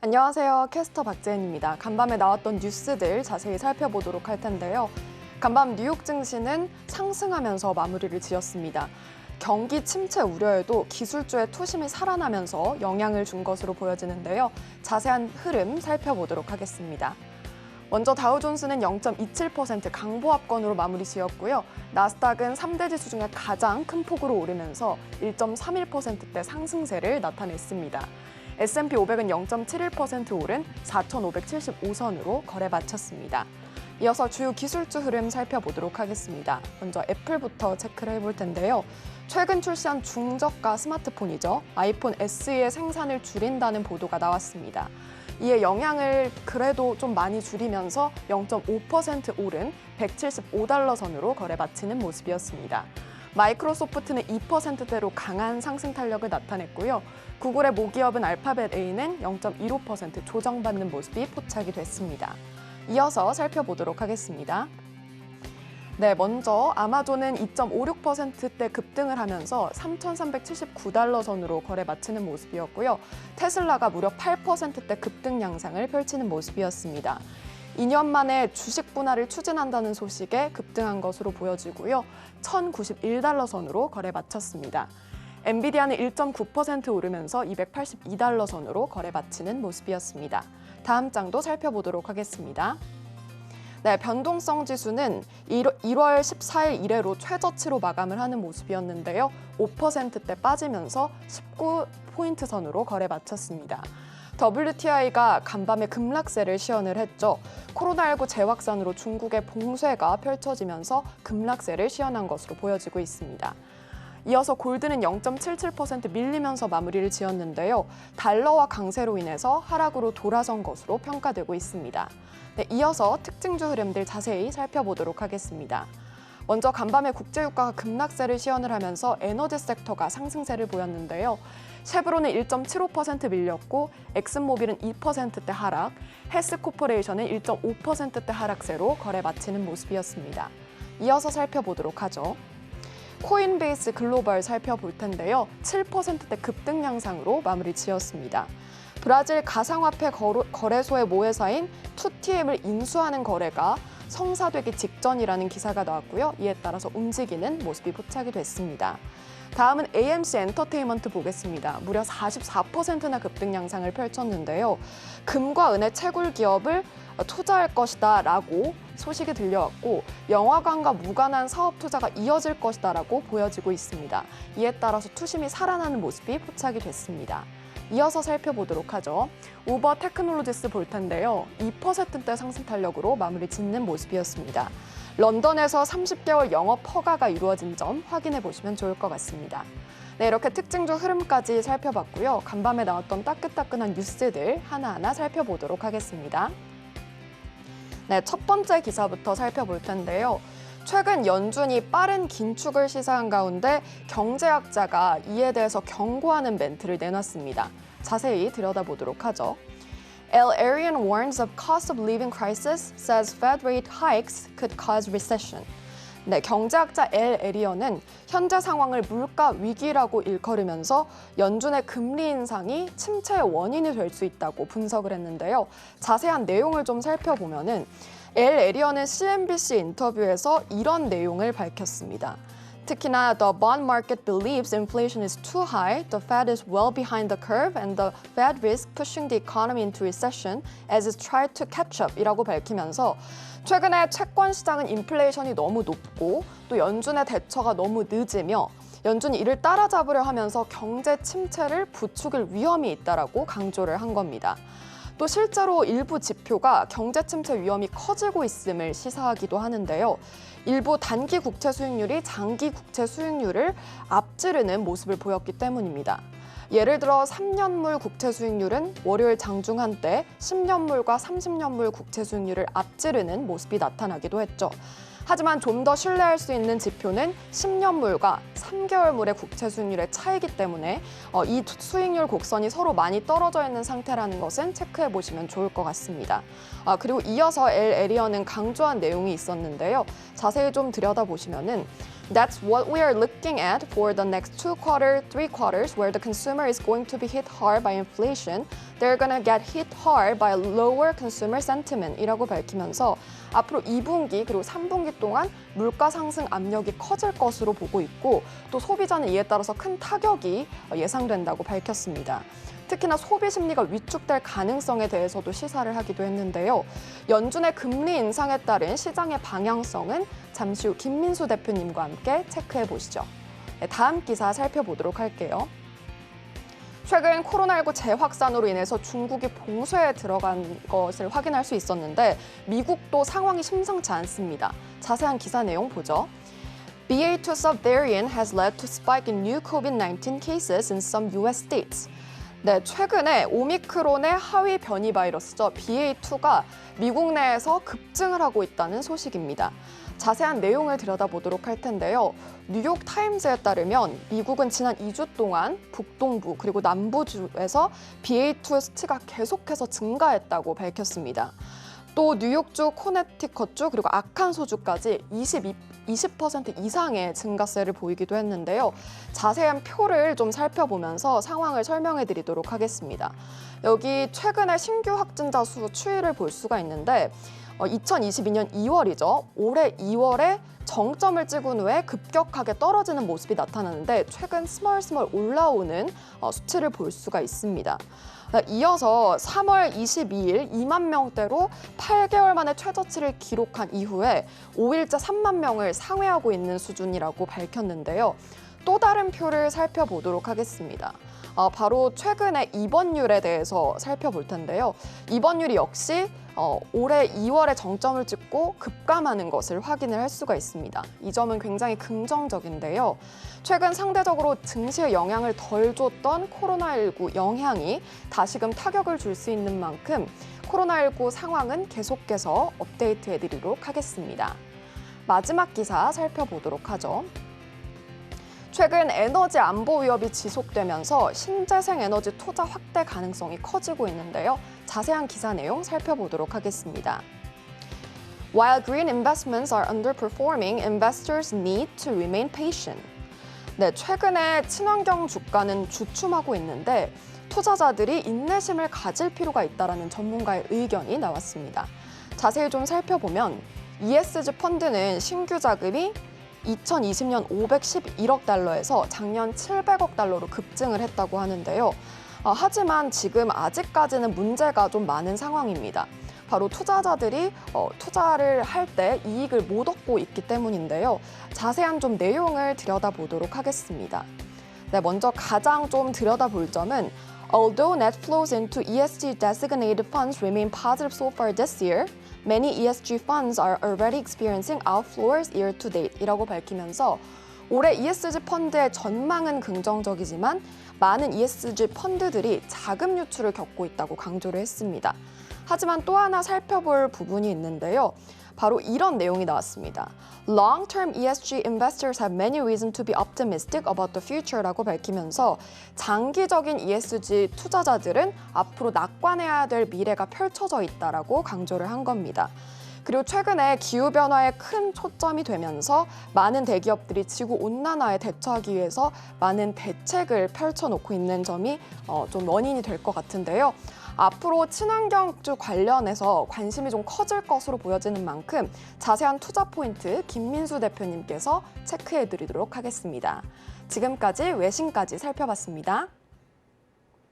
안녕하세요. 캐스터 박재은입니다. 간밤에 나왔던 뉴스들 자세히 살펴보도록 할 텐데요. 간밤 뉴욕 증시는 상승하면서 마무리를 지었습니다. 경기 침체 우려에도 기술주의 투심이 살아나면서 영향을 준 것으로 보여지는데요. 자세한 흐름 살펴보도록 하겠습니다. 먼저 다우존스는 0.27% 강보합권으로 마무리 지었고요. 나스닥은 3대 지수 중에 가장 큰 폭으로 오르면서 1.31%대 상승세를 나타냈습니다. S&P 500은 0.71% 오른 4,575선으로 거래 마쳤습니다. 이어서 주요 기술주 흐름 살펴보도록 하겠습니다. 먼저 애플부터 체크를 해볼 텐데요. 최근 출시한 중저가 스마트폰이죠. 아이폰 SE의 생산을 줄인다는 보도가 나왔습니다. 이에 영향을 그래도 좀 많이 줄이면서 0.5% 오른 175달러 선으로 거래 마치는 모습이었습니다. 마이크로소프트는 2%대로 강한 상승 탄력을 나타냈고요. 구글의 모기업은 알파벳 A는 0.15% 조정받는 모습이 포착이 됐습니다. 이어서 살펴보도록 하겠습니다. 네, 먼저 아마존은 2.56%대 급등을 하면서 3,379달러 선으로 거래 마치는 모습이었고요. 테슬라가 무려 8%대 급등 양상을 펼치는 모습이었습니다. 2년 만에 주식 분할을 추진한다는 소식에 급등한 것으로 보여지고요. 1,091달러 선으로 거래 마쳤습니다. 엔비디아는 1.9% 오르면서 282달러 선으로 거래 마치는 모습이었습니다. 다음 장도 살펴보도록 하겠습니다. 네, 변동성 지수는 1월 14일 이래로 최저치로 마감을 하는 모습이었는데요. 5%대 빠지면서 19포인트 선으로 거래 마쳤습니다. WTI가 간밤에 급락세를 시연을 했죠. 코로나19 재확산으로 중국의 봉쇄가 펼쳐지면서 급락세를 시연한 것으로 보여지고 있습니다. 이어서 골드는 0.77% 밀리면서 마무리를 지었는데요. 달러와 강세로 인해서 하락으로 돌아선 것으로 평가되고 있습니다. 네, 이어서 특징주 흐름들 자세히 살펴보도록 하겠습니다. 먼저 간밤에 국제유가가 급락세를 시연을 하면서 에너지 섹터가 상승세를 보였는데요. 쉐브론은 1.75% 밀렸고 엑슨모빌은 2%대 하락, 헬스코퍼레이션은 1.5%대 하락세로 거래 마치는 모습이었습니다. 이어서 살펴보도록 하죠. 코인베이스 글로벌 살펴볼 텐데요. 7%대 급등 양상으로 마무리 지었습니다. 브라질 가상화폐 거래소의 모회사인 2TM을 인수하는 거래가 성사되기 직전이라는 기사가 나왔고요. 이에 따라서 움직이는 모습이 포착이 됐습니다. 다음은 AMC 엔터테인먼트 보겠습니다. 무려 44%나 급등 양상을 펼쳤는데요. 금과 은의 채굴 기업을 투자할 것이다 라고 소식이 들려왔고 영화관과 무관한 사업 투자가 이어질 것이다 라고 보여지고 있습니다. 이에 따라서 투심이 살아나는 모습이 포착이 됐습니다. 이어서 살펴보도록 하죠. 우버 테크놀로지스 볼 텐데요. 2%대 상승 탄력으로 마무리 짓는 모습이었습니다. 런던에서 30개월 영업 허가가 이루어진 점 확인해 보시면 좋을 것 같습니다. 네, 이렇게 특징주 흐름까지 살펴봤고요. 간밤에 나왔던 따끈따끈한 뉴스들 하나하나 살펴보도록 하겠습니다. 네, 첫 번째 기사부터 살펴볼 텐데요. 최근 연준이 빠른 긴축을 시사한 가운데 경제학자가 이에 대해서 경고하는 멘트를 내놨습니다. 자세히 들여다보도록 하죠. L. Arian warns of cost of living crisis, says Fed rate hikes could cause recession. 네, 경제학자 L. 에리언은 현재 상황을 물가 위기라고 일컬으면서 연준의 금리 인상이 침체의 원인이 될 수 있다고 분석을 했는데요. 자세한 내용을 좀 살펴보면은 L. 에리언은 CNBC 인터뷰에서 이런 내용을 밝혔습니다. 특히나 the bond market believes inflation is too high, the Fed is well behind the curve, and the Fed risks pushing the economy into recession as it tries to catch up 이라고 밝히면서 최근에 채권 시장은 인플레이션이 너무 높고 또 연준의 대처가 너무 늦으며 연준이 이를 따라잡으려 하면서 경제 침체를 부추길 위험이 있다라고 강조를 한 겁니다. 또 실제로 일부 지표가 경제 침체 위험이 커지고 있음을 시사하기도 하는데요. 일부 단기 국채 수익률이 장기 국채 수익률을 앞지르는 모습을 보였기 때문입니다. 예를 들어 3년물 국채 수익률은 월요일 장중 한때 10년물과 30년물 국채 수익률을 앞지르는 모습이 나타나기도 했죠. 하지만 좀 더 신뢰할 수 있는 지표는 10년물과 3개월물의 국채 수익률의 차이기 때문에 이 수익률 곡선이 서로 많이 떨어져 있는 상태라는 것은 체크해 보시면 좋을 것 같습니다. 그리고 이어서 L. 에리언은 강조한 내용이 있었는데요. 자세히 좀 들여다보시면은 That's what we are looking at for the next 3 quarters where the consumer is going to be hit hard by inflation. They're gonna get hit hard by lower consumer sentiment 이라고 밝히면서 앞으로 2분기 그리고 3분기 동안 물가 상승 압력이 커질 것으로 보고 있고 또 소비자는 이에 따라서 큰 타격이 예상된다고 밝혔습니다. 특히나 소비 심리가 위축될 가능성에 대해서도 시사를 하기도 했는데요. 연준의 금리 인상에 따른 시장의 방향성은 잠시 후 김민수 대표님과 함께 체크해 보시죠. 네, 다음 기사 살펴보도록 할게요. 최근 코로나19 재확산으로 인해서 중국이 봉쇄에 들어간 것을 확인할 수 있었는데 미국도 상황이 심상치 않습니다. 자세한 기사 내용 보죠. BA2 subvariant has led to spike in new COVID-19 cases in some US states. 네, 최근에 오미크론의 하위 변이 바이러스죠. BA2가 미국 내에서 급증을 하고 있다는 소식입니다. 자세한 내용을 들여다보도록 할 텐데요. 뉴욕 타임즈에 따르면 미국은 지난 2주 동안 북동부 그리고 남부주에서 BA2 수치가 계속해서 증가했다고 밝혔습니다. 또 뉴욕주, 코네티컷주 그리고 아칸소주까지 20% 이상의 증가세를 보이기도 했는데요. 자세한 표를 좀 살펴보면서 상황을 설명해 드리도록 하겠습니다. 여기 최근에 신규 확진자 수 추이를 볼 수가 있는데 2022년 2월이죠. 올해 2월에 정점을 찍은 후에 급격하게 떨어지는 모습이 나타나는데 최근 스멀스멀 올라오는 수치를 볼 수가 있습니다. 이어서 3월 22일 2만 명대로 8개월 만에 최저치를 기록한 이후에 5일째 3만 명을 상회하고 있는 수준이라고 밝혔는데요. 또 다른 표를 살펴보도록 하겠습니다. 바로 최근의 입원율에 대해서 살펴볼 텐데요. 입원율이 역시 올해 2월에 정점을 찍고 급감하는 것을 확인을 할 수가 있습니다. 이 점은 굉장히 긍정적인데요. 최근 상대적으로 증시에 영향을 덜 줬던 코로나19 영향이 다시금 타격을 줄 수 있는 만큼 코로나19 상황은 계속해서 업데이트해드리도록 하겠습니다. 마지막 기사 살펴보도록 하죠. 최근 에너지 안보 위협이 지속되면서 신재생 에너지 투자 확대 가능성이 커지고 있는데요. 자세한 기사 내용 살펴보도록 하겠습니다. While green investments are underperforming, investors need to remain patient. 네, 최근에 친환경 주가는 주춤하고 있는데 투자자들이 인내심을 가질 필요가 있다는 전문가의 의견이 나왔습니다. 자세히 좀 살펴보면 ESG 펀드는 신규 자금이 2020년 511억 달러에서 작년 700억 달러로 급증을 했다고 하는데요. 하지만 지금 아직까지는 문제가 좀 많은 상황입니다. 바로 투자자들이 투자를 할 때 이익을 못 얻고 있기 때문인데요. 자세한 좀 내용을 들여다보도록 하겠습니다. 네, 먼저 가장 좀 들여다볼 점은 Although net flows into ESG designated funds remain positive so far this year, many ESG funds are already experiencing outflows year to date 이라고 밝히면서 올해 ESG 펀드의 전망은 긍정적이지만 많은 ESG 펀드들이 자금 유출을 겪고 있다고 강조를 했습니다. 하지만 또 하나 살펴볼 부분이 있는데요. 바로 이런 내용이 나왔습니다. Long-term ESG investors have many reasons to be optimistic about the future라고 밝히면서 장기적인 ESG 투자자들은 앞으로 낙관해야 될 미래가 펼쳐져 있다라고 강조를 한 겁니다. 그리고 최근에 기후변화에 큰 초점이 되면서 많은 대기업들이 지구온난화에 대처하기 위해서 많은 대책을 펼쳐놓고 있는 점이 좀 원인이 될 것 같은데요. 앞으로 친환경주 관련해서 관심이 좀 커질 것으로 보여지는 만큼 자세한 투자 포인트 김민수 대표님께서 체크해드리도록 하겠습니다. 지금까지 외신까지 살펴봤습니다.